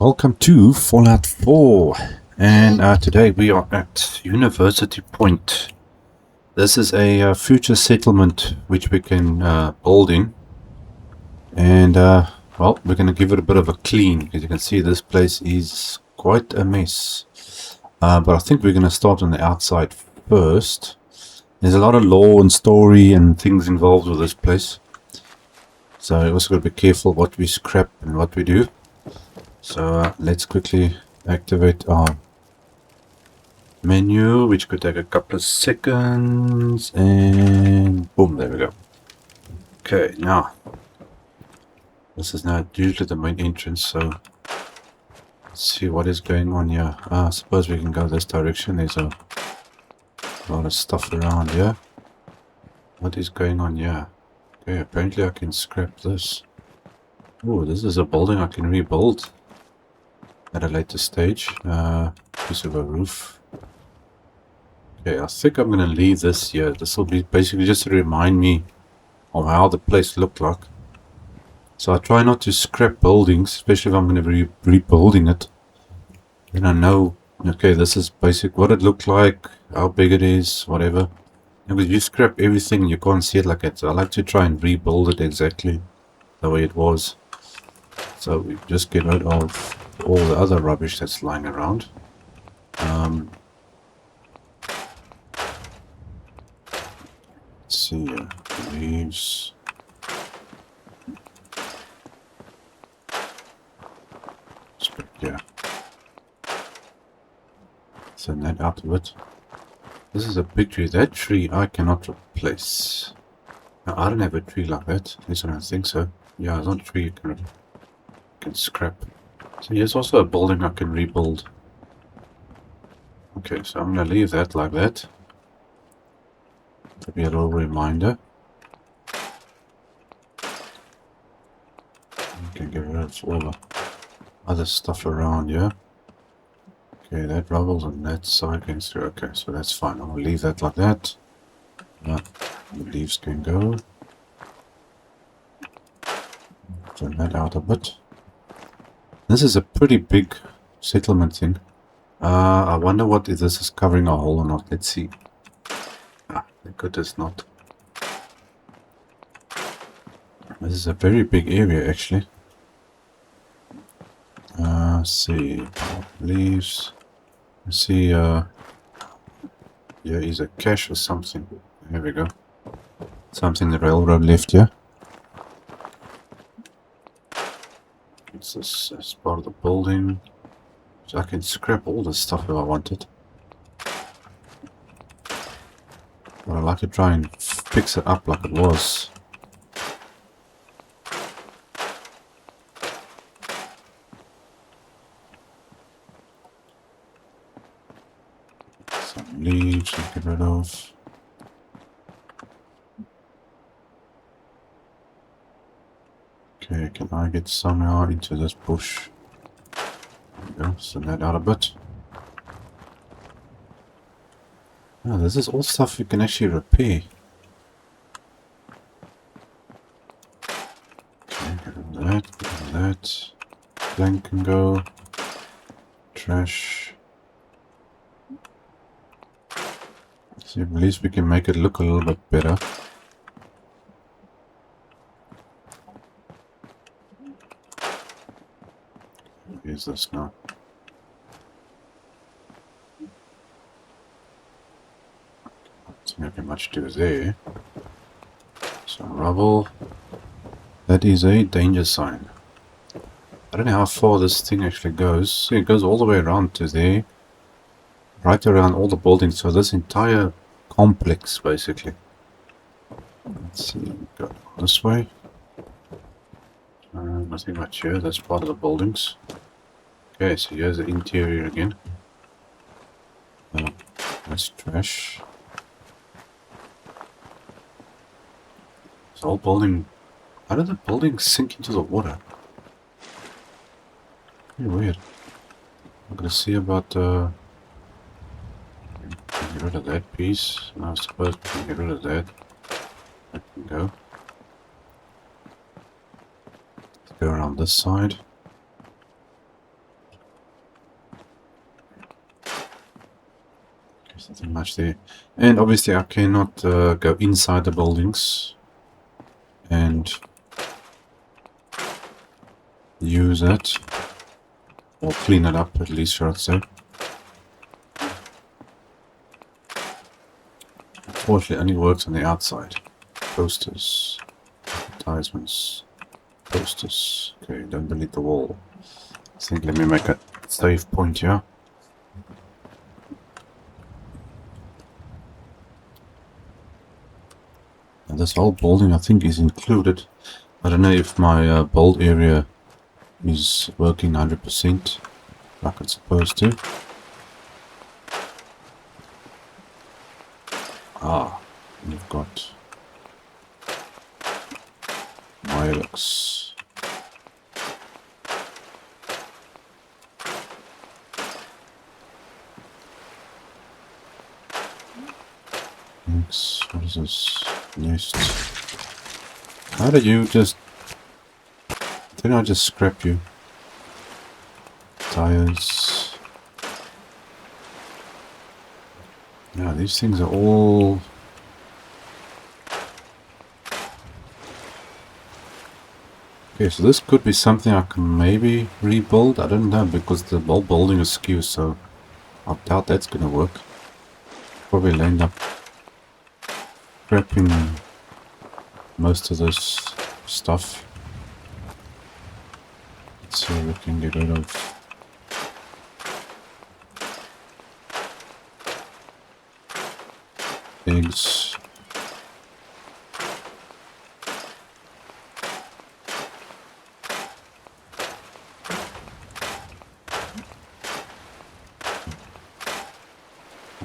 Welcome to Fallout 4, and today we are at University Point. This is a future settlement which we can build in, and well, we're going to give it a bit of a clean. As you can see, this place is quite a mess, but I think we're going to start on the outside first. There's a lot of lore and story and things involved with this place, so you also got to be careful what we scrap and what we do. So let's quickly activate our menu, which could take a couple of seconds, and boom, there we go. Okay, now this is now usually the main entrance, so let's see what is going on here. I suppose we can go this direction. There's a lot of stuff around here. What is going on here? Okay, apparently I can scrap this. Oh, this is a building I can rebuild at a later stage. Piece of a roof. Okay, I think I'm gonna leave this here. This will be basically just to remind me of how the place looked like. So I try not to scrap buildings, especially if I'm gonna be rebuilding it. Then I know, okay, this is basic what it looked like, how big it is, whatever. And if you scrap everything, you can't see it like that. So I like to try and rebuild it exactly the way it was. So we just get rid of all the other rubbish that's lying around. Let's see here. Leaves. Yeah. Send that out of it. This is a big tree. That tree I cannot replace. Now, I don't have a tree like that. At least I don't think so. Yeah, it's not a tree you can scrap. So here's also a building I can rebuild. Okay, so I'm gonna leave that like that. To be a little reminder. You can get rid of all the other stuff around here. Okay, that rubble on that side goes through. Okay, so that's fine. I'll leave that like that. Yeah, the leaves can go. Turn that out a bit. This is a pretty big settlement thing. I wonder what if this is covering a hole or not. Let's see. Thank goodness not. This is a very big area actually. See. Leaves. Let's see, here is a cache or something. Here we go. Something the railroad left here. It's this as part of the building. So I can scrap all this stuff if I wanted. But I like to try and fix it up like it was. Some leaves to get rid of. Okay, can I get somehow into this bush? There we go, send that out a bit. Oh, this is all stuff you can actually repair. Okay, get rid of that, get rid of that. Plank can go. Trash. See, at least we can make it look a little bit better. What is this now? Not much to do there. Some rubble. That is a danger sign. I don't know how far this thing actually goes. See, it goes all the way around to there. Right around all the buildings. So this entire complex basically. Let's see, go this way. Nothing much here. That's part of the buildings. Okay, so here's the interior again. That's trash. The whole building. How did the building sink into the water? Pretty weird. I'm gonna see about get rid of that piece. I suppose we can get rid of that. That can go. Let's go around this side. Nothing much there. And obviously I cannot go inside the buildings and use it. Or clean it up, at least, should I say. Unfortunately, it only works on the outside. Posters. Advertisements. Posters. Okay, don't delete the wall. I think let me make a save point here. And this whole building I think is included. I don't know if my build area is working 100% like it's supposed to. Ah, you've got Milux. Next, what is this? Nest. How did you just... Didn't I just scrap you? Tires. Yeah, these things are all... Okay, so this could be something I can maybe rebuild. I don't know, because the whole building is skewed, so I doubt that's gonna work. Probably end up scrapping most of this stuff. Let's see if we can get rid of... eggs.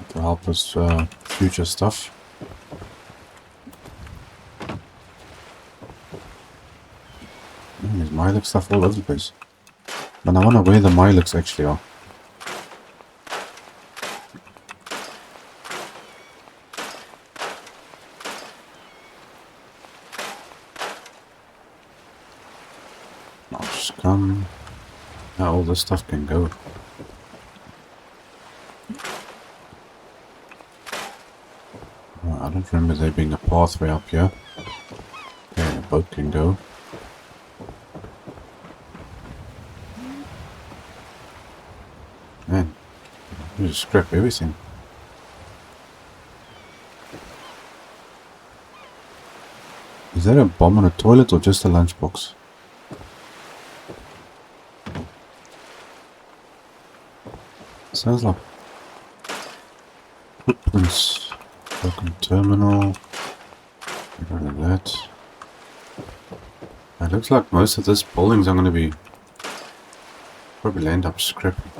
To help us future stuff. There's Milux stuff all over the place. But I wonder where the Milux actually are. I'll just come. Now all this stuff can go. I don't remember there being a pathway up here. Okay, the boat can go. Man, you just scrap everything. Is that a bomb on a toilet or just a lunchbox? Sounds like footprints. Broken terminal. Get rid of that. It looks like most of this buildings are going to be probably end up scrapping.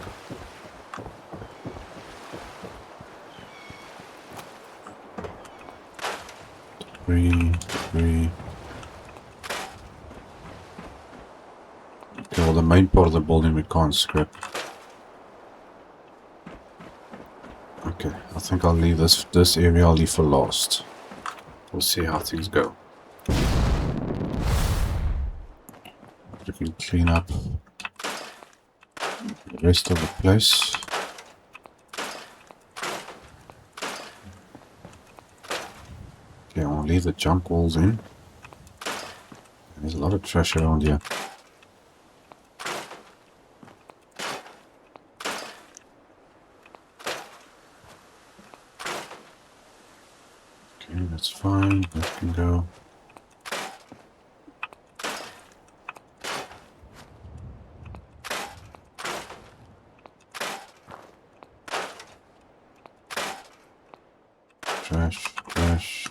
Debris. Okay, well the main part of the building we can't scrap. Okay, I think I'll leave this area, I'll leave for last. We'll see how things go. We can clean up the rest of the place. Okay, I'll leave the junk walls in. There's a lot of trash around here. Okay, that's fine. That can go. Trash.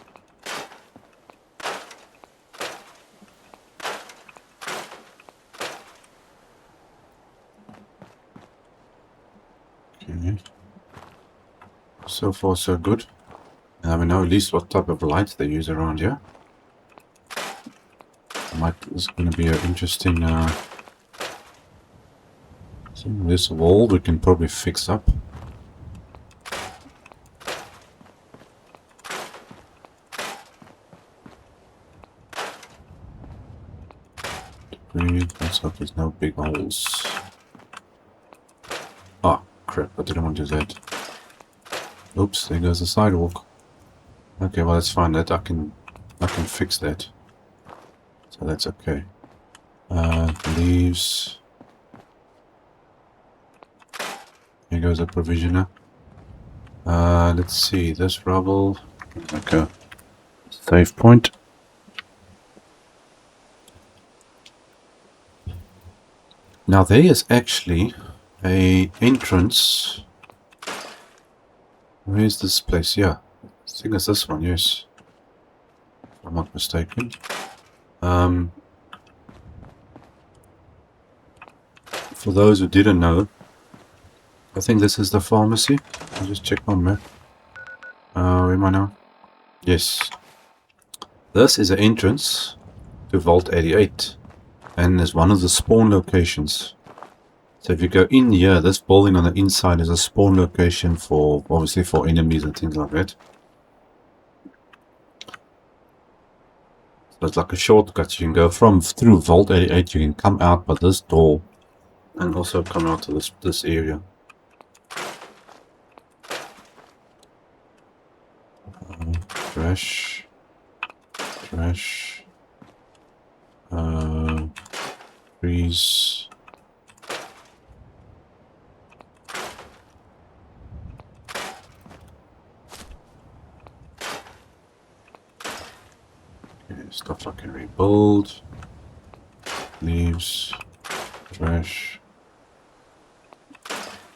Okay. So far so good. Now we know at least what type of lights they use around here. This is going to be an interesting thing. This wall we can probably fix up. Let's hope there's no big holes. Ah, crap, I didn't want to do that. Oops, there goes the sidewalk. Okay, well that's fine. That I can fix that. So that's okay. Leaves. Here goes a provisioner. Let's see, this rubble. Okay. Save point. Now there is actually a entrance. Where's this place? Yeah. I think it's this one, yes. If I'm not mistaken. For those who didn't know, I think this is the pharmacy. I'll just check my map. Where am I now? Yes. This is an entrance to Vault 88. And is one of the spawn locations. So if you go in here, this building on the inside is a spawn location for, obviously for enemies and things like that. So it's like a shortcut. You can go through Vault 88, you can come out by this door and also come out to this area. Trash. Trees. Okay, stuff I can rebuild. Leaves. Trash.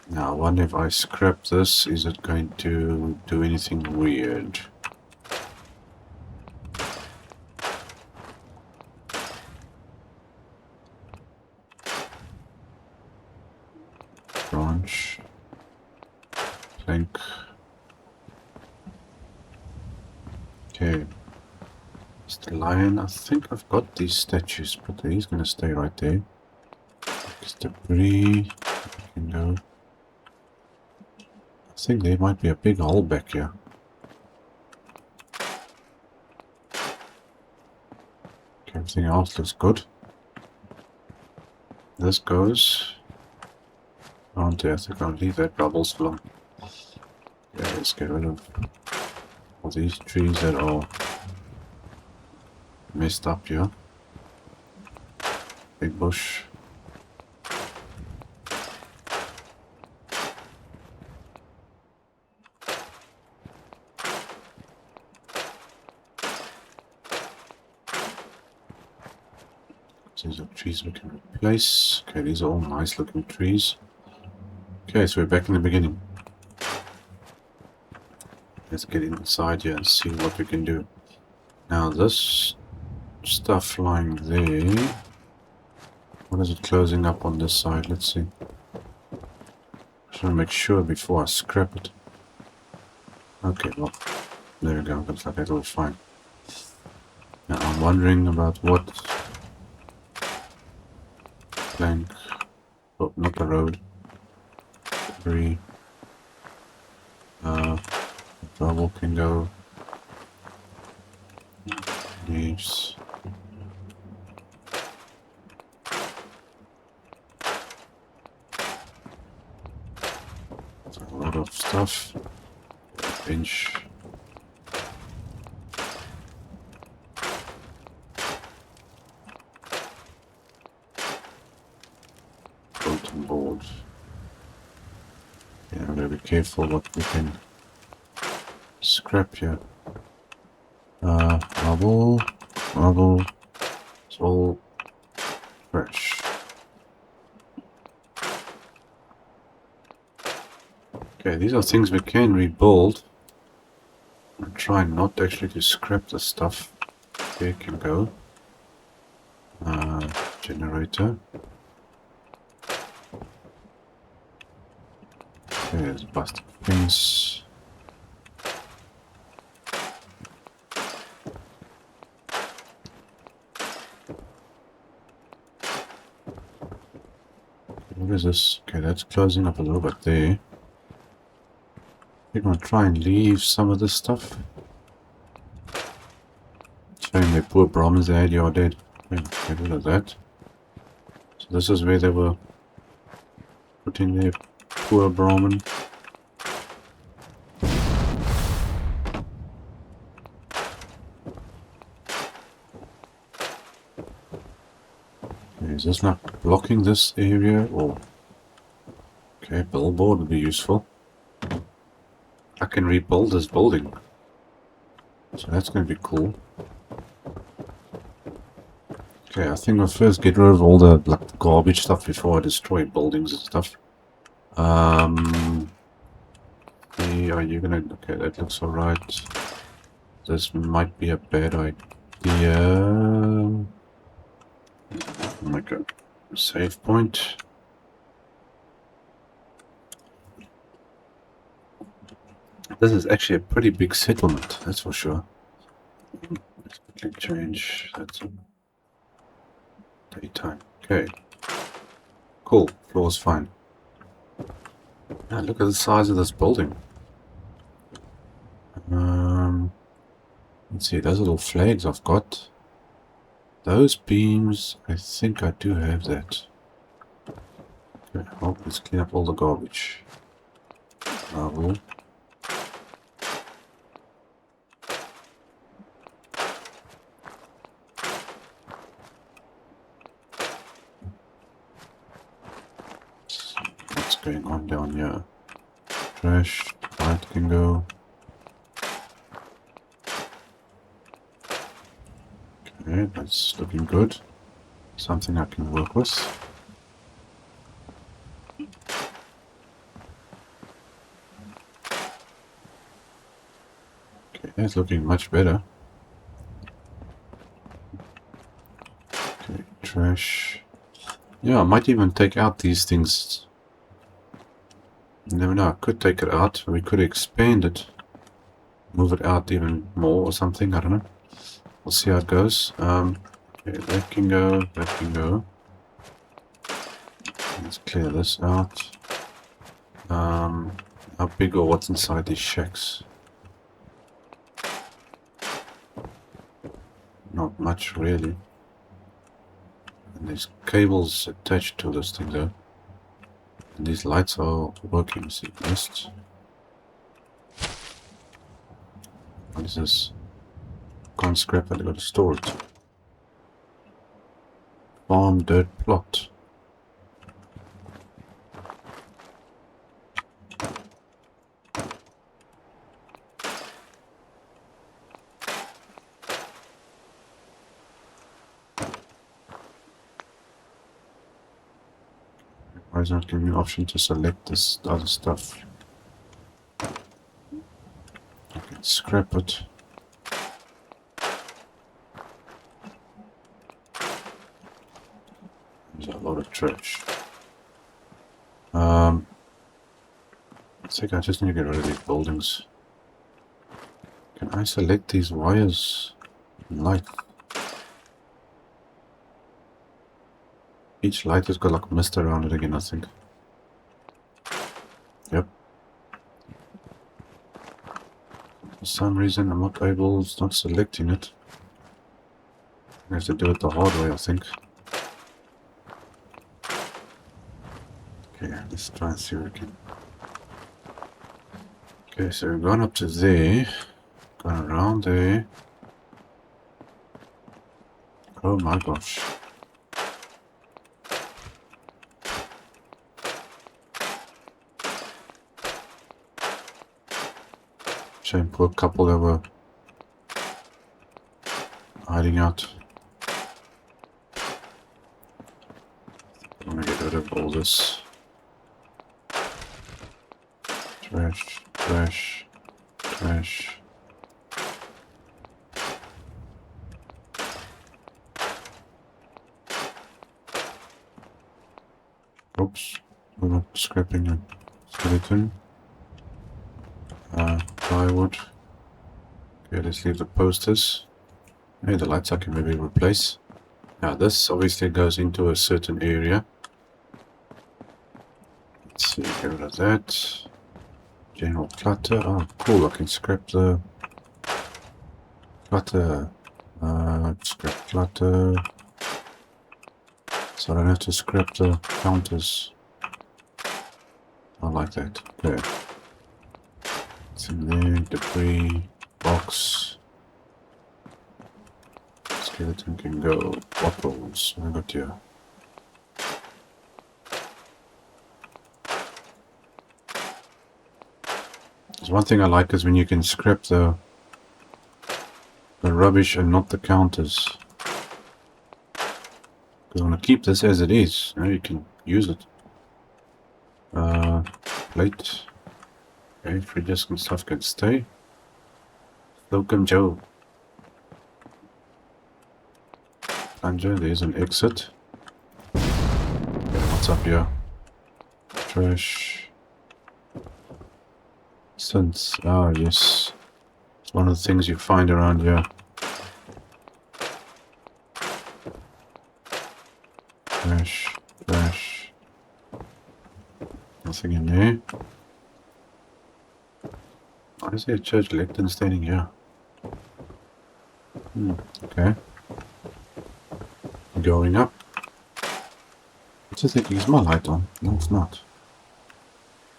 Now I wonder if I scrap this, is it going to do anything weird? Branch. Plank. Okay. Mr. Lion, I think I've got these statues, but he's gonna stay right there. There's debris. I can go. I think there might be a big hole back here. Okay, everything else looks good. This goes. I think I'll leave that bubbles for long. Yeah, let's get rid of all these trees that are messed up here. Big bush. These are trees we can replace. Okay, these are all nice looking trees. Okay, so we're back in the beginning. Let's get inside here and see what we can do. Now this stuff lying there, what is it closing up on this side? Let's see. I should make sure before I scrap it. Okay, well, there we go. Looks like it's all fine. Now I'm wondering about what plank. Oh, not the road. Debris. Rubble can go. Leaves. A lot of stuff. Bench. Bulletin board. Yeah, I'm gonna be careful what we can scrap here. Rubble. It's all fresh. Okay, these are things we can rebuild. I'm trying not actually to scrap the stuff. There it can go. Generator. There's plastic fence. What is this? Okay, that's closing up a little bit there. We're gonna try and leave some of this stuff. Showing the poor Brahmins they had you dead. Okay, get rid of that. So this is where they were putting their poor Brahmin. Is this not blocking this area? Or okay, billboard would be useful. I can rebuild this building, so that's going to be cool. Okay, I think I'll first get rid of all the like garbage stuff before I destroy buildings and stuff. Are you gonna? Okay, that looks alright. This might be a bad idea. Oh my god. Save point. This is actually a pretty big settlement, that's for sure. Let's quickly change that to daytime. Okay. Cool. Floor's fine. Now look at the size of this building. Let's see, those little flags I've got. Those beams, I think I do have that. Okay, well, let's clean up all the garbage. Marble. What's going on down here? Trash, light can go. Okay, that's looking good. Something I can work with. Okay, that's looking much better. Okay, trash. Yeah, I might even take out these things. You never know, I could take it out. We could expand it. Move it out even more or something, I don't know. We'll see how it goes. Okay, that can go, that can go. Let's clear this out. How big or what's inside these shacks? Not much really. And there's cables attached to this thing though. And these lights are working, see, mist. What is this? Can't scrap it, I gotta store it. Farm dirt plot. Why is it not giving me an option to select this other stuff? I can scrap it. There's a lot of trash. I think I just need to get rid of these buildings. Can I select these wires? Light. Each light has got like mist around it again, I think. Yep. For some reason I'm not able, it's not selecting it. I have to do it the hard way, I think. Okay, let's try and see what we can. Okay, so we've gone up to there, gone around there. Oh my gosh. Shame, poor couple that were hiding out. I'm gonna get rid of all this trash, trash, trash. Oops, we're not scrapping a skeleton. Plywood. Okay, let's leave the posters. Hey, the lights I can maybe replace. Now this obviously goes into a certain area. Let's see, get rid of that. General clutter. Oh, cool, I can scrap the clutter. Scrap clutter. So I don't have to scrap the counters. I like that. Okay. It's in there, debris, box. Skeleton can go. Bottles. What have I got here? There's one thing I like is when you can scrap the rubbish and not the counters. Because I want to keep this as it is. Now you can use it. Plate. Okay, free disk and stuff can stay. Welcome, Joe. Plunger, there's an exit. Okay, what's up here? Trash. Since, ah, yes. It's one of the things you find around here. Trash, trash. Nothing in there. Why is there a church lectern standing here? Okay. Going up. What's it thinking? Is my light on? No, it's not.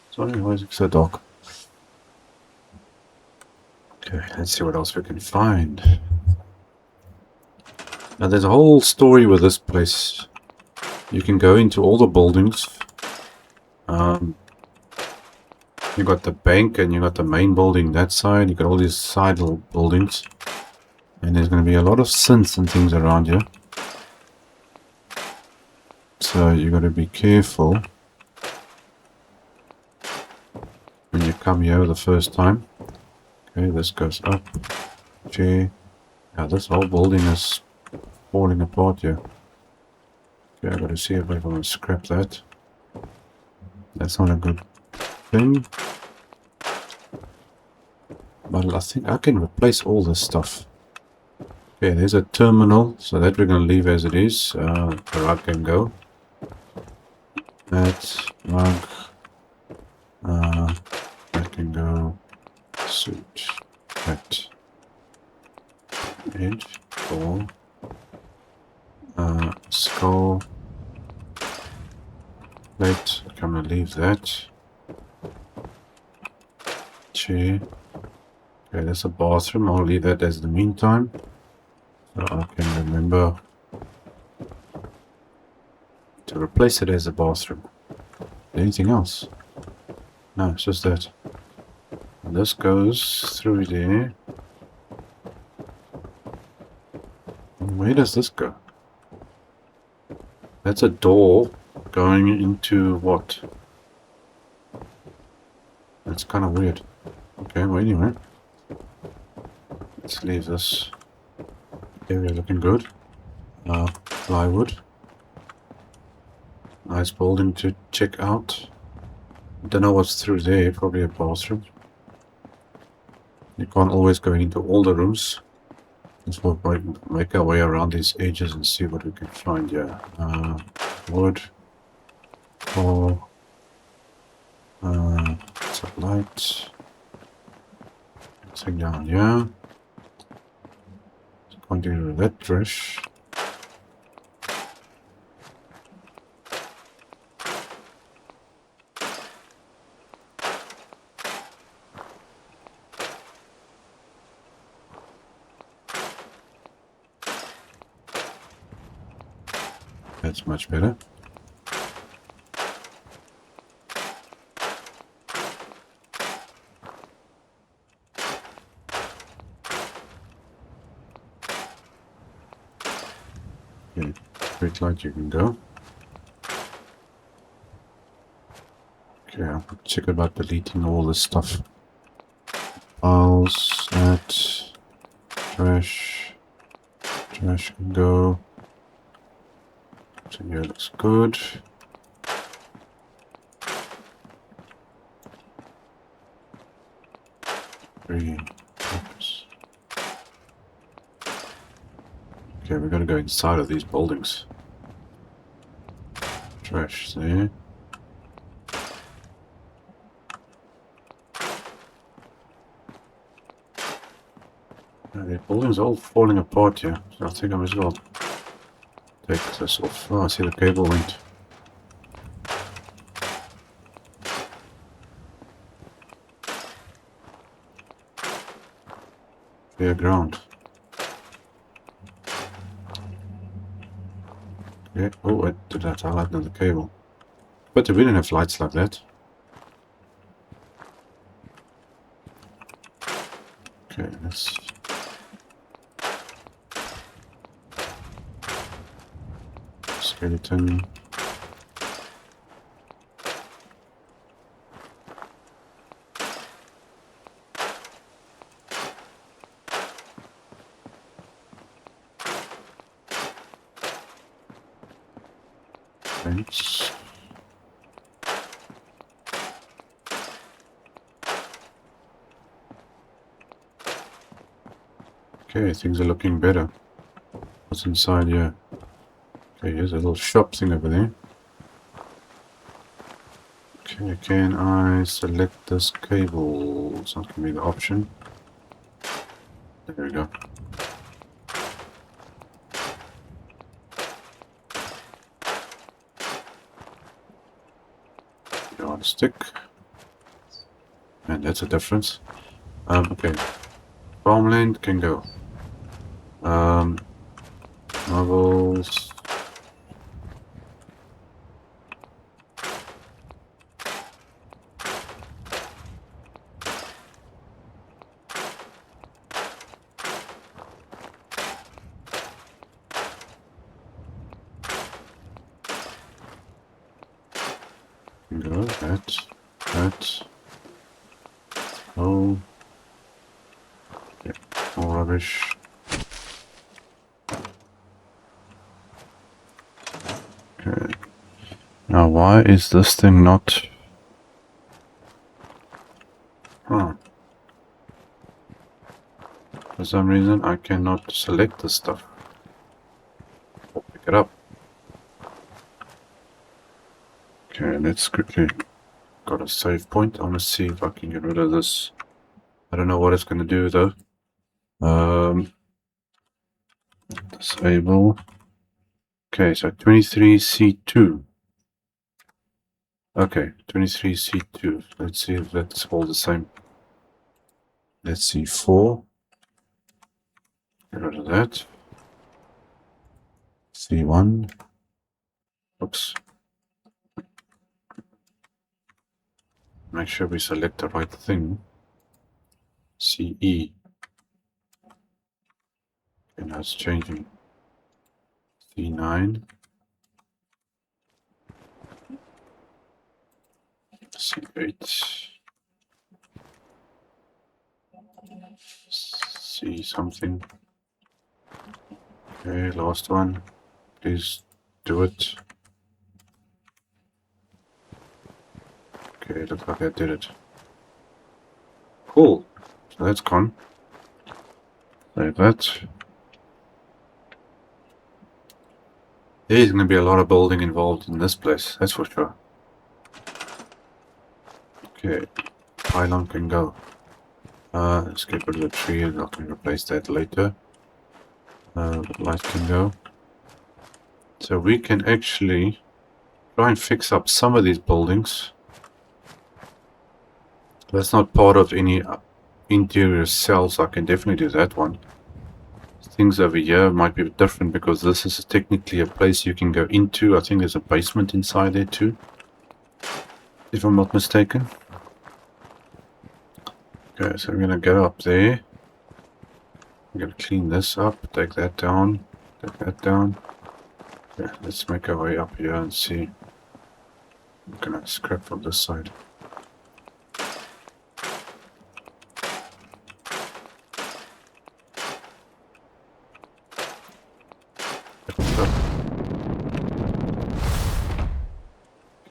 Sorry, why is it so dark? Okay, let's see what else we can find. Now there's a whole story with this place. You can go into all the buildings. You got the bank and you got the main building that side. You got all these side little buildings. And there's going to be a lot of synths and things around here. So you got to be careful when you come here the first time. Okay, this goes up. Okay. Yeah, this whole building is falling apart here. Okay, I got to see if I can scrap that. That's not a good thing. But I think I can replace all this stuff. Okay, there's a terminal, so that we're going to leave as it is. The rug can go. That rug. That can go. Suit. That. Edge. Ball. Skull. Plate. I'm going to leave that. Chair. Okay, that's a bathroom. I'll leave that as the meantime. So I can remember to replace it as a bathroom. Anything else? No, it's just that. And this goes through there. Where does this go? That's a door going into what? That's kind of weird. Okay, well anyway. Let's leave this area looking good. Plywood. Nice building to check out. Don't know what's through there, probably a bathroom. You can't always go into all the rooms. Let's make our way around these edges and see what we can find here. Wood. Or some light. Something down here. Continue with that trash. That's much better. Okay, quick light you can go. Okay, I'll check about deleting all this stuff. Files, that, trash can go. So here looks good. Oops. Okay, we're gonna go inside of these buildings. Trash there. The building's all falling apart here, so I think I might as well take this off. Oh, I see the cable went. Fair ground. Yeah, oh, I did that. I'll add another cable. But we didn't have lights like that. Yes. Skeleton. Thanks. Okay, things are looking better. What's inside here? Okay, here's a little shop thing over there. Okay, can I select this cable? It's not going to be the option. There we go. Go on stick. And that's a difference. Okay. Farmland can go. Marbles. Go, that. Oh. Yeah, more rubbish. Okay. Now, why is this thing not... Huh. For some reason, I cannot select this stuff. Or pick it up. Okay, let's quickly... Got a save point. I want to see if I can get rid of this. I don't know what it's going to do, though. Disable. Okay, so 23C2. Okay, 23C2. Let's see if that's all the same. Let's see, 4. Get rid of that. C1. Oops. Make sure we select the right thing. CE. Okay, now it's changing. C9. C8. C something. Okay, last one. Please do it. Okay, looks like I did it. Cool. So that's gone. Save that. There's going to be a lot of building involved in this place, that's for sure. Okay, pylon can go. Let's get rid of the tree and I can replace that later. Light can go. So we can actually try and fix up some of these buildings. That's not part of any interior cells. I can definitely do that one. Things over here might be different because this is technically a place you can go into. I think there's a basement inside there too, if I'm not mistaken. Okay, so we're gonna go up there. I'm gonna clean this up, take that down, take that down. Yeah, let's make our way up here and see. I'm gonna scrap from this side.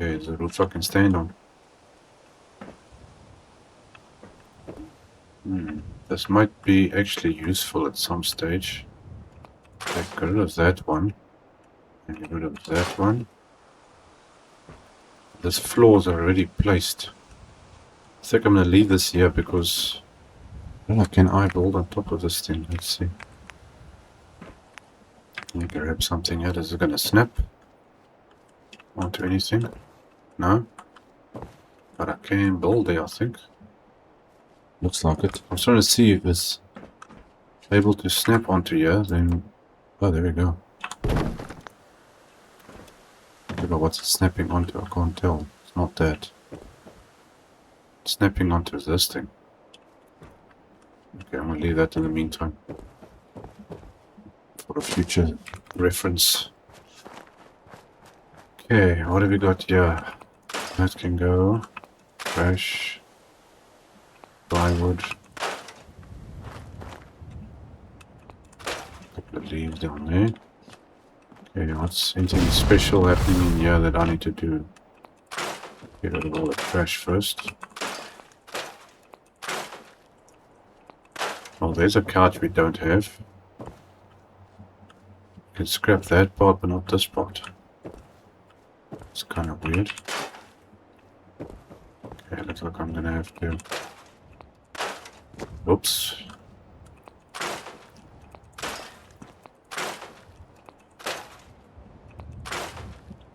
Okay, the roof I can stand on. This might be actually useful at some stage. Get rid of that one. And get rid of that one. This floor's already placed. I think I'm gonna leave this here because can I build on top of this thing? Let's see. Let me grab something here. Is it gonna snap onto anything? No. But I can build there, I think. Looks like it. I'm trying to see if it's able to snap onto here, then... Oh, there we go. I don't know what's it snapping onto, I can't tell. It's not that. It's snapping onto this thing. Okay, I'm gonna leave that in the meantime for a future reference. Okay, what have we got here? That can go. Trash. Plywood. Couple of leaves down there. Okay, what's anything special happening in here that I need to do? Get rid of all the trash first. Oh, there's a couch we don't have. We can scrap that part, but not this part. It's kind of weird. Okay, looks like I'm gonna have to... Oops.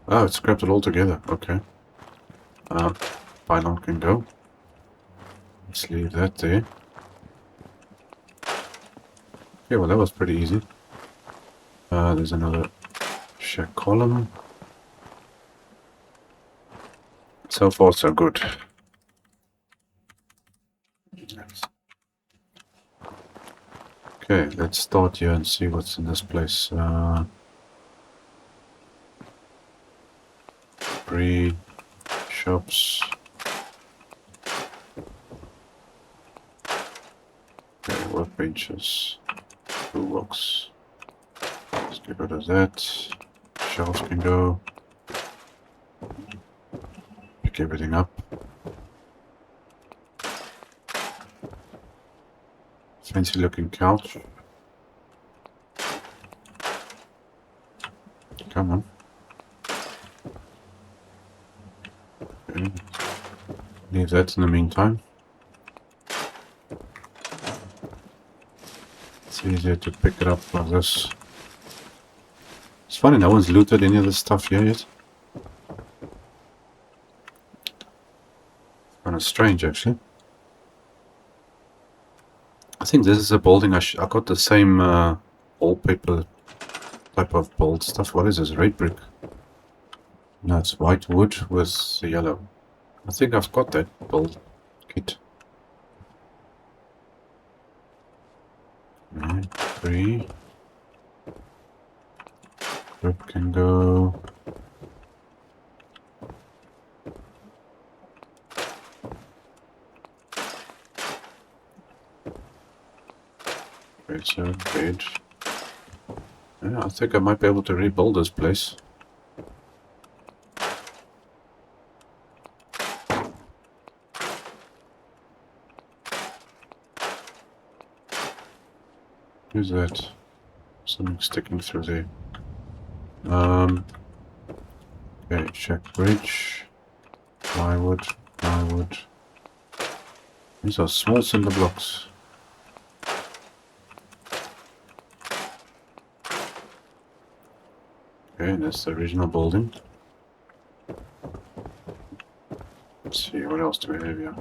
Oh, it's scrapped it all together. Okay. Pylon can go. Let's leave that there. Okay, well that was pretty easy. There's another shack column. So far so good. Okay, let's start here and see what's in this place. Breed, shops. Okay, workbenches, toolbox. Let's get rid of that. Shelves can go. Pick everything up. Fancy looking couch. Come on. Okay. Leave that in the meantime. It's easier to pick it up like this. It's funny, no one's looted any of this stuff here yet. Kind of strange, actually. I think this is a building I got the same wallpaper type of bold stuff. What is this? Red brick? No, it's white wood with the yellow. I think I've got that build kit. 3. Grip can go. Right, so bed. Yeah, I think I might be able to rebuild this place. Who's that? Something sticking through there. Okay, check bridge. Plywood, plywood. These are small cinder blocks. Okay, that's the original building. Let's see, what else do we have here?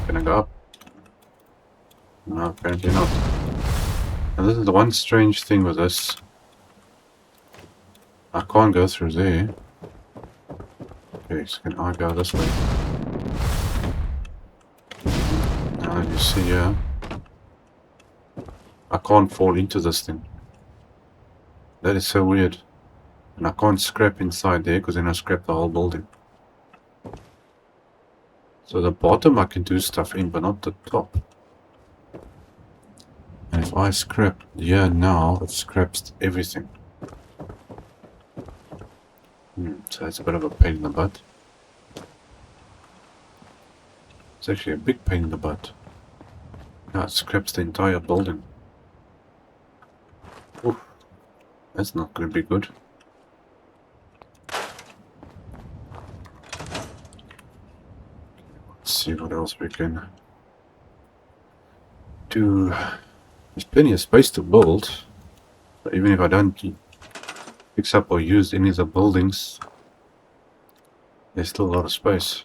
Can I go up? No, apparently not. And this is the one strange thing with this. I can't go through there. Okay, so can I go this way? Now you see here, I can't fall into this thing. That is so weird. And I can't scrap inside there because then I scrap the whole building. So the bottom I can do stuff in, but not the top. And if I scrap here now, it scraps everything. So that's a bit of a pain in the butt. It's actually a big pain in the butt. Now it scraps the entire building. Oof. That's not going to be good. Let's see what else we can do. There's plenty of space to build. But even if I don't fix up or use any of the buildings, there's still a lot of space.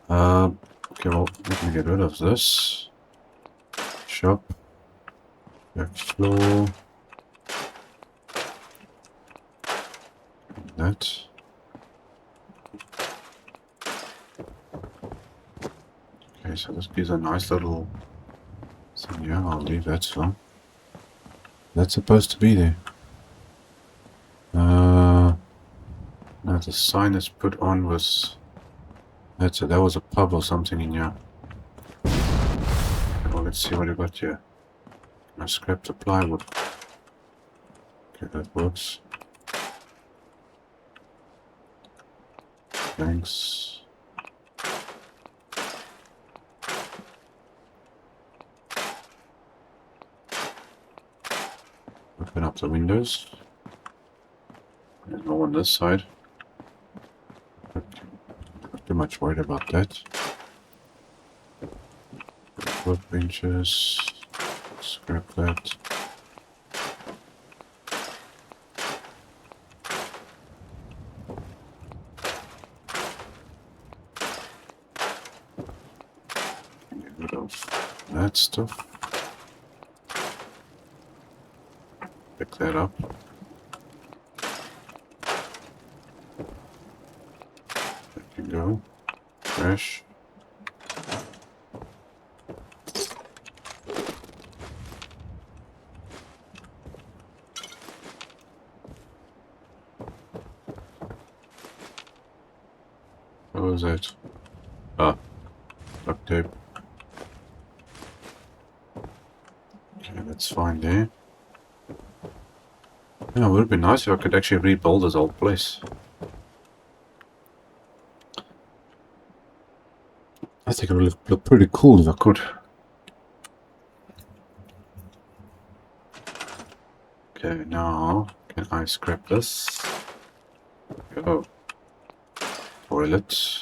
Okay, well, let me get rid of this. Shop. Back floor. That. Okay, so this gives a nice little So yeah, I'll leave that so. That's supposed to be there. Now the sign that's put on was... That's it, that was a pub or something in here. Well, let's see what I got here. I scrapped the plywood. Okay, that works. Thanks. Open up the windows. There's no one this side. Not too much worried about that. Workbenches. Scrap that. Get rid of that stuff. Pick that up. There you go. Trash. What was that? Ah, duct tape. Okay, that's fine there. Yeah, it would be nice if I could actually rebuild this old place. I think it would look pretty cool if I could. Okay, now can I scrap this? Go. Toilet.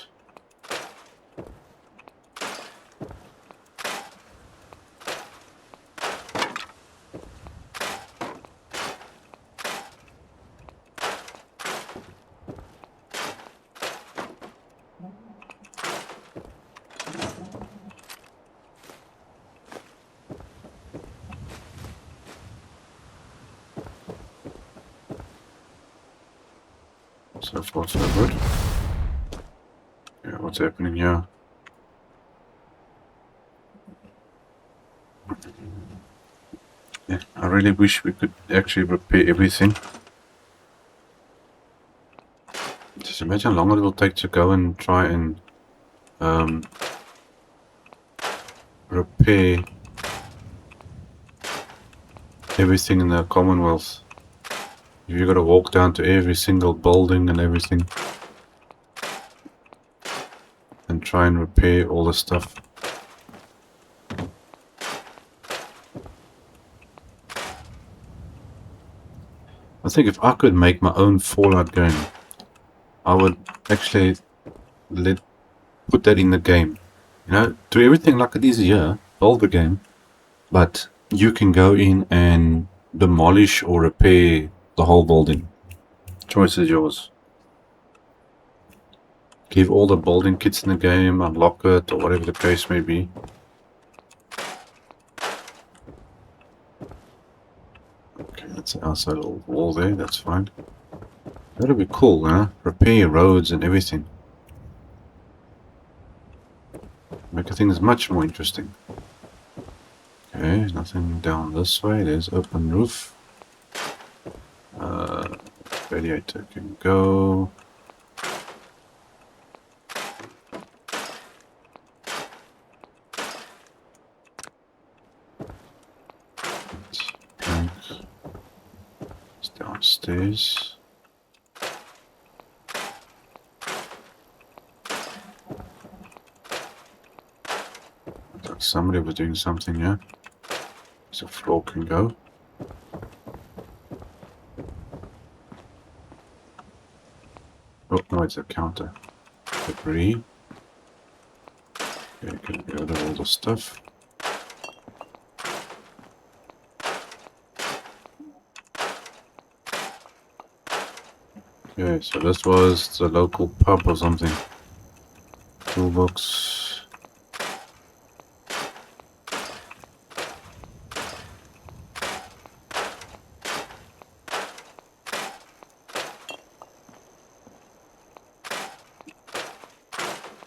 So far so good. Yeah, what's happening here? Yeah, I really wish we could actually repair everything. Just imagine how long it will take to go and try and repair everything in the Commonwealth. You gotta walk down to every single building and everything and try and repair all the stuff. I think if I could make my own Fallout game, I would actually put that in the game. You know, do everything like it is here, build the game, but you can go in and demolish or repair the whole building. Choice is yours. Give all the building kits in the game, unlock it, or whatever the case may be. Okay, that's the outside wall there, that's fine. That'll be cool, huh? Repair roads and everything. Make things much more interesting. Okay, nothing down this way. There's open roof. Radiator can go. Plank. It's downstairs. Looks like somebody was doing something here. So floor can go. Oh no, it's a counter. Debris. Okay, can get rid of all the stuff. Okay, so this was the local pub or something. Toolbox.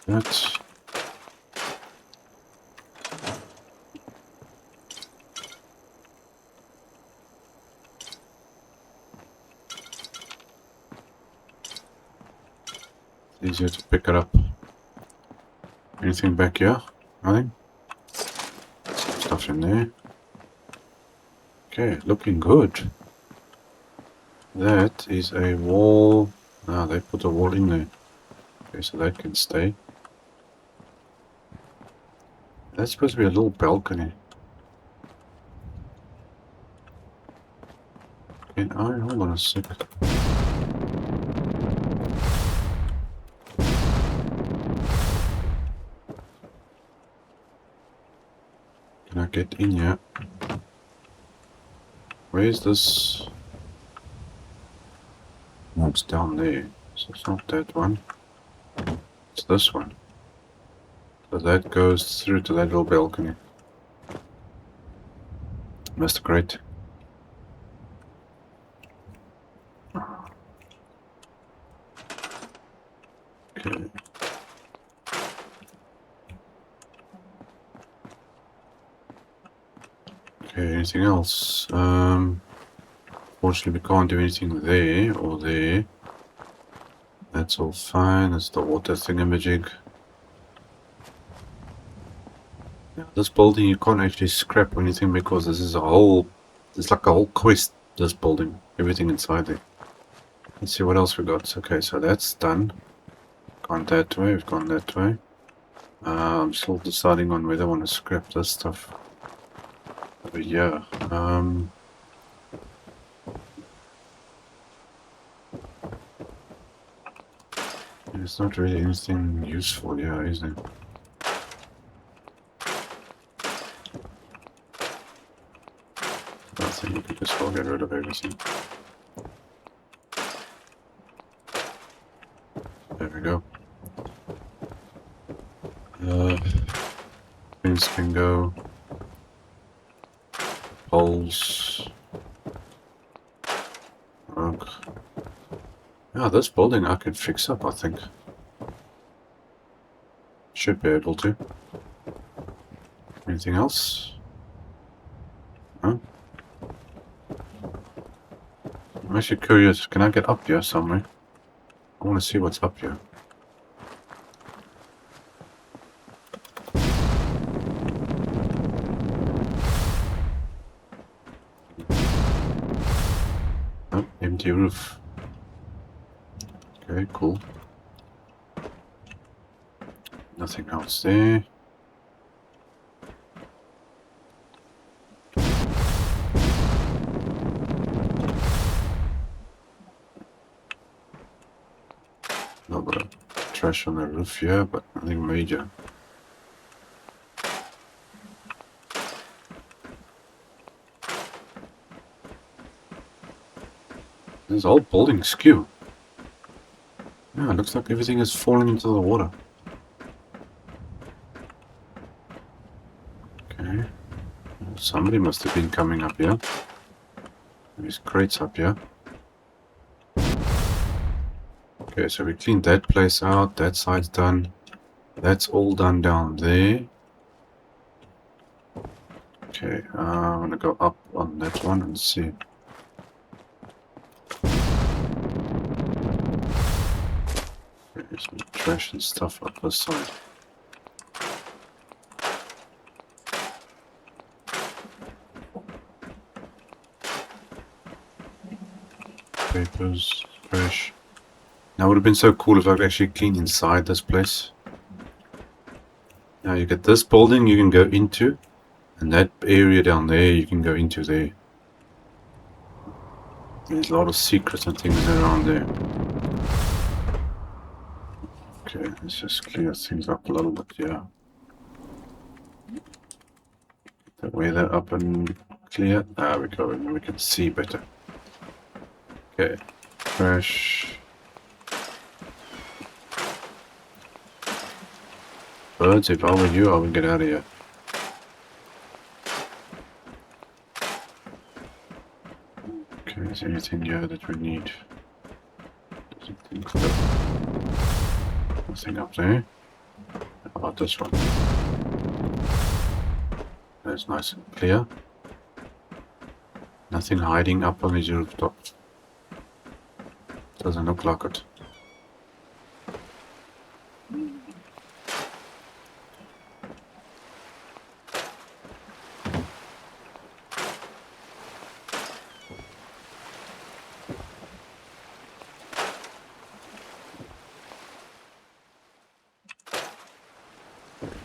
That. easier to pick it up. Anything back here? Nothing? Some stuff in there. Okay, looking good. That is a wall. Ah, they put a wall in there. Okay, so that can stay. That's supposed to be a little balcony. Can I? Hold on a sec. Can I get in here? Where is this? No, it's down there. So it's not that one. It's this one. So that goes through to that little balcony. That's great. Okay. Okay, anything else? Fortunately we can't do anything there or there. That's all fine. That's the water thingamajig. Yeah, this building you can't actually scrap or anything because this is a whole... It's like a whole quest, this building. Everything inside there. Let's see what else we got. Okay, so that's done. Gone that way, we've gone that way. I'm still deciding on whether I want to scrap this stuff over here. There's not really anything useful here, is there? I think we could just well get rid of everything. There we go. Things can go. Poles. Oak. Yeah, this building I could fix up, I think. Should be able to. Anything else? No? I'm actually curious, can I get up here somewhere? I want to see what's up here. Oh, empty roof. Okay, cool. Nothing else there. No, but trash on the roof here, but nothing major. This whole building skew. Yeah, it looks like everything is falling into the water. Okay. Somebody must have been coming up here. There's crates up here. Okay, so we cleaned that place out. That side's done. That's all done down there. Okay, I'm gonna go up on that one and see. There's some trash and stuff up this side. Papers, trash. Now it would have been so cool if I could actually clean inside this place. Now you get this building you can go into, and that area down there you can go into there. There's a lot of secrets and things around there. Okay, let's just clear things up a little bit, yeah. The weather up and clear. There we go, and we can see better. Okay, trash. Birds, if I were you, I would get out of here. Okay, is there anything here that we need? Doesn't think so. Nothing up there. How about this one? That's nice and clear. Nothing hiding up on these rooftops. Doesn't look like it.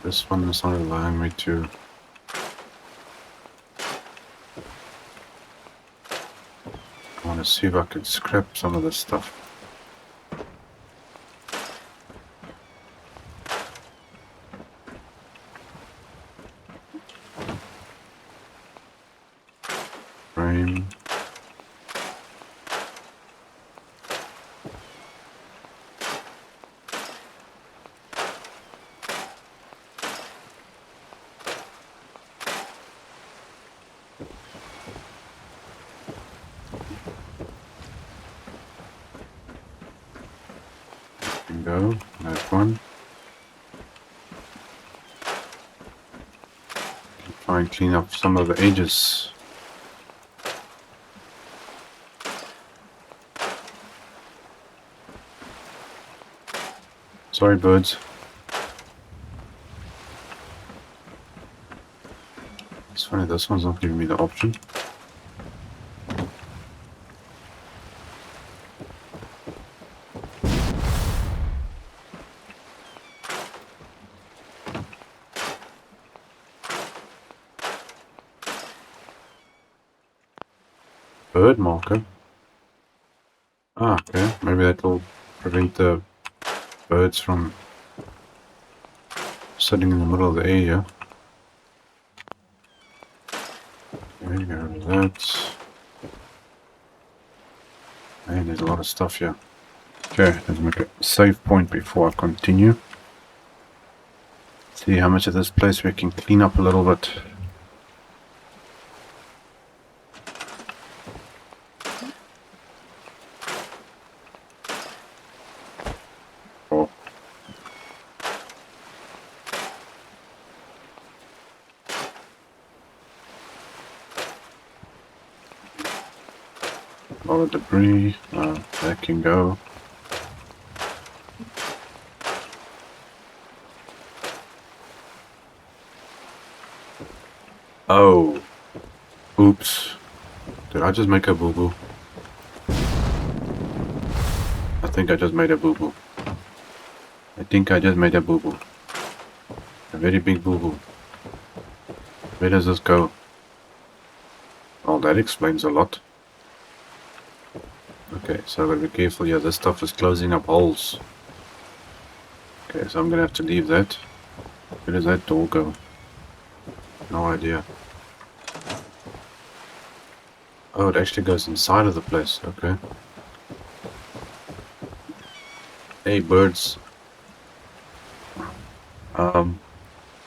This one is not allowing me to. I want to see if I can scrap some of this stuff. Frame. Go, that one. Try and clean up some of the edges. Sorry, birds. It's funny, this one's not giving me the option. Bird marker. Ah, okay. Maybe that will prevent the birds from sitting in the middle of the area. Okay, get rid of that. Man, there's a lot of stuff here. Okay, let's make a save point before I continue. See how much of this place we can clean up a little bit. Oh. A lot of debris. That can go. Oh. Oops. Did I just make a boo-boo? I think I just made a boo-boo. I think I just made a boo-boo. A very big boo-boo. Where does this go? Oh, that explains a lot. Okay, so I gotta be careful here. This stuff is closing up holes. Okay, so I'm gonna have to leave that. Where does that door go? No idea. Oh, it actually goes inside of the place. Okay. Hey, birds.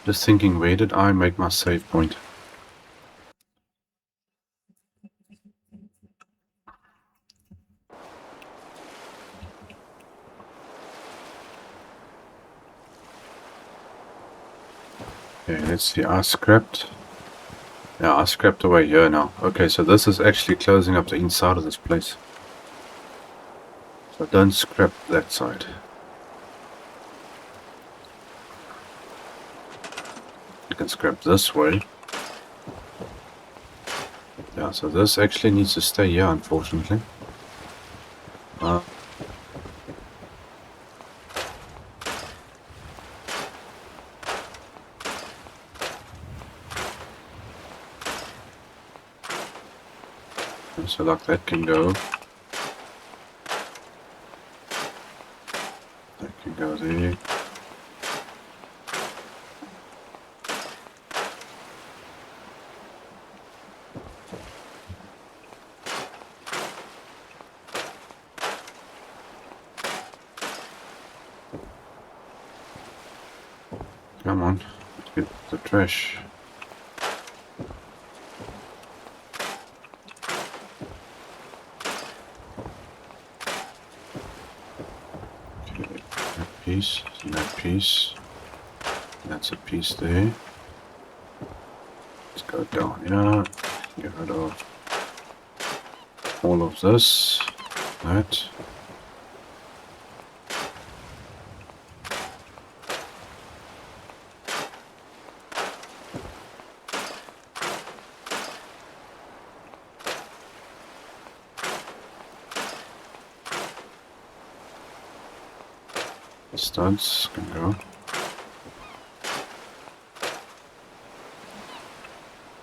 Just thinking, where did I make my save point? Okay, let's see. I scrapped. Yeah, I scrapped away here now. Okay, so this is actually closing up the inside of this place. So don't scrap that side. You can scrap this way. Yeah, so this actually needs to stay here, unfortunately. So like that can go. That can go there. Come on, let's get the trash. Okay, that piece, and that piece. That's a piece there. Let's go down here. Get rid of all of this. That. Studs can go.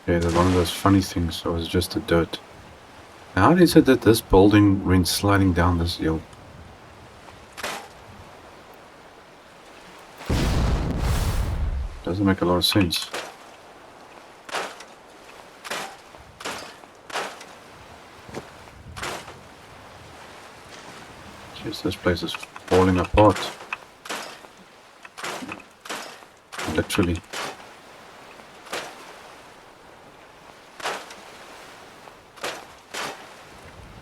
Okay, that's one of those funny things, so it's just the dirt. Now, how is it that this building went sliding down this hill? Doesn't make a lot of sense. Jeez, this place is falling apart. Literally.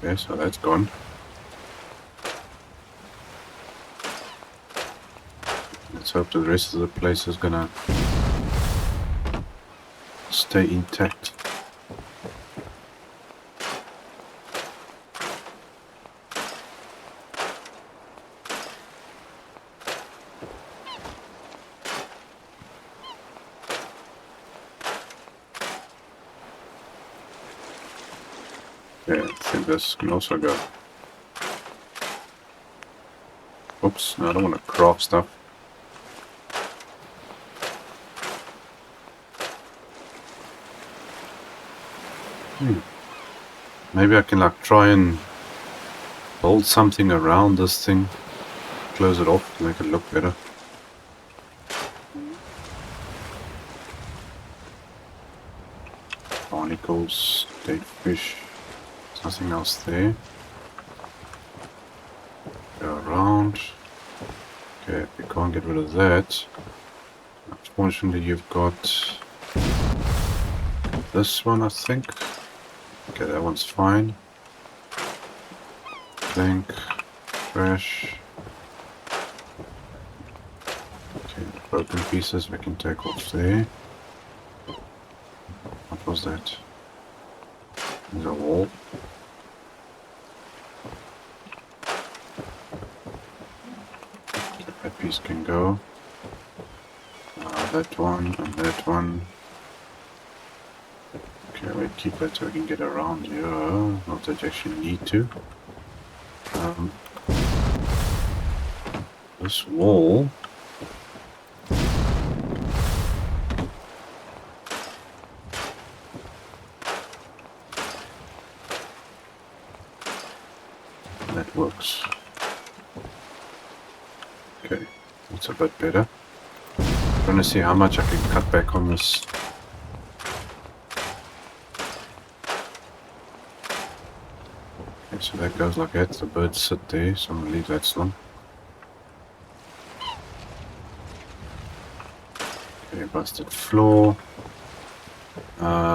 Okay, so that's gone. Let's hope the rest of the place is gonna stay intact. Yeah, I think this can also go. Oops, no, I don't want to craft stuff. Maybe I can like try and build something around this thing. Close it off to make it look better. Barnacles, dead fish. There's nothing else there. Go around. Okay, we can't get rid of that. Unfortunately, you've got this one, I think. Okay, that one's fine. Plank, trash. Okay, broken pieces we can take off there. What was that? There's a wall. That piece can go. That one and that one. Okay, we keep that so we can get around here. Not that you actually need to. This wall. That works. Okay, that's a bit better. Trying to see how much I can cut back on this. Okay, so that goes like that. The birds sit there, so I'm gonna leave that slump. Okay, busted floor.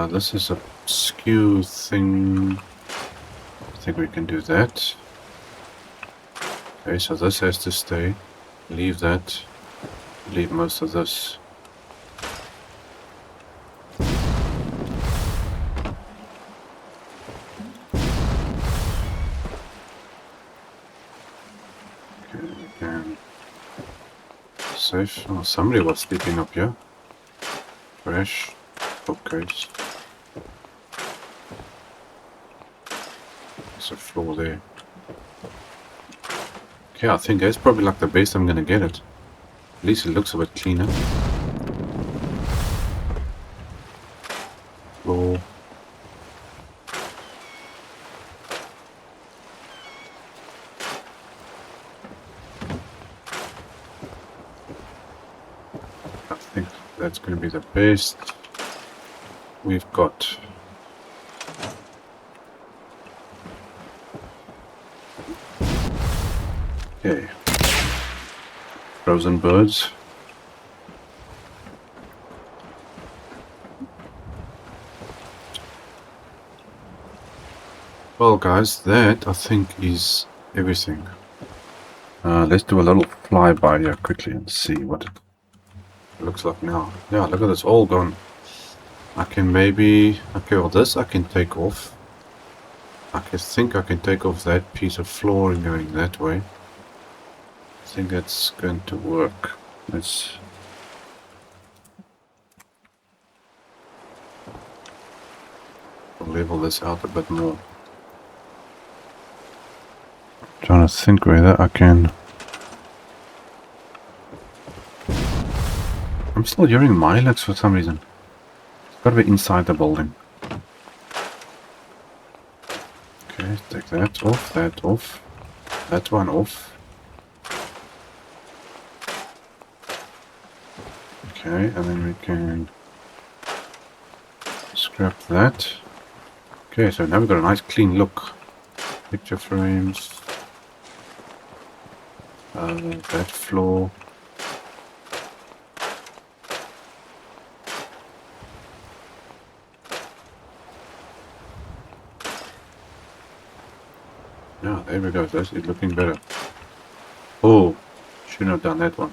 This is a skew thing. I think we can do that. Okay, so this has to stay. Leave that. Leave most of this. Okay, again. Safe. Oh, somebody was sleeping up here. Fresh. Bookcase. There's a floor there. Okay, I think that's probably like the best I'm gonna get it. At least it looks a bit cleaner. Floor. I think that's gonna be the best. We've got okay. Frozen birds. Well guys, that I think is everything. Let's do a little flyby here quickly and see what it looks like now. Yeah, look at this, all gone. I can maybe... okay, well this I can take off. I think I can take off that piece of flooring going that way. I think that's going to work. Let's level this out a bit more. Trying to think whether I can... I'm still hearing Milex for some reason. It's Gotta be inside the building. Okay, take that off, that one off. Okay, and then we can scrap that. Okay, so now we've got a nice clean look. Picture frames. That floor. Yeah, there we go. That's it, looking better. Oh, shouldn't have done that one.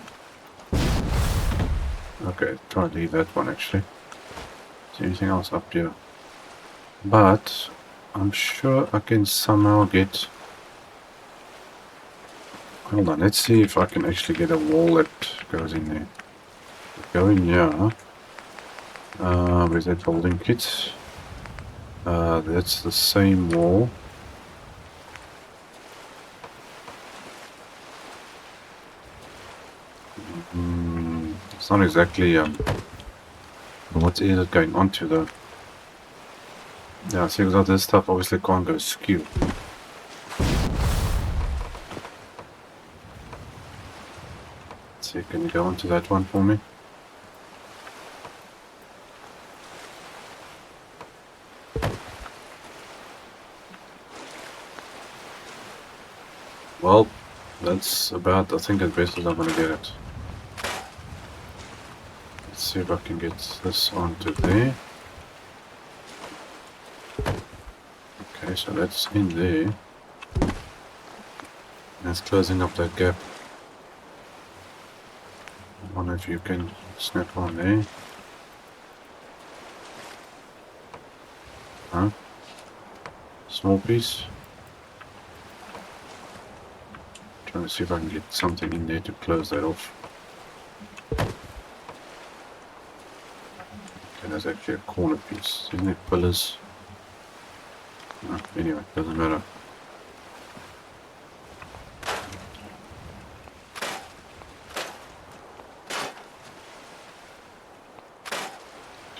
Okay, try to leave that one actually. Is there anything else up here? But I'm sure I can somehow get... Hold on, let's see if I can actually get a wall that goes in there. Go in here. Where's that holding kit? That's the same wall. It's not exactly what is it going onto though. Yeah, see, because this stuff obviously can't go skew. Let's see, can you go onto that one for me? Well, that's about, I think, as best as I'm gonna get it. Let's see if I can get this onto there. Okay, so that's in there. That's closing up that gap. I wonder if you can snap on there. Huh? Small piece. Trying to see if I can get something in there to close that off. Okay, that's actually a corner piece. Isn't it pillars? No, anyway, doesn't matter.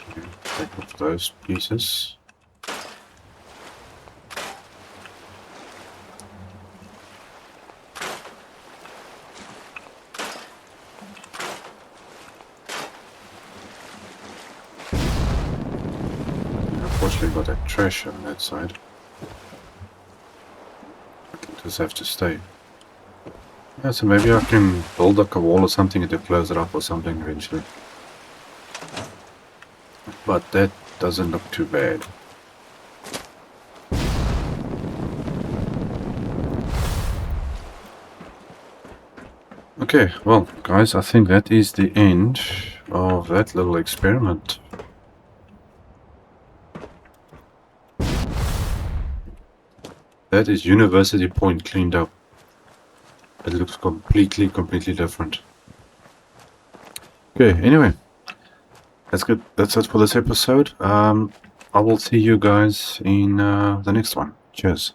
Okay, take off those pieces. Unfortunately, got that trash on that side. It'll just have to stay. Yeah, so maybe I can build like a wall or something to close it up or something eventually. But that doesn't look too bad. Okay, well guys, I think that is the end of that little experiment. That is University Point cleaned up. It looks completely different. Okay, anyway. That's good. That's it for this episode. I will see you guys in the next one. Cheers.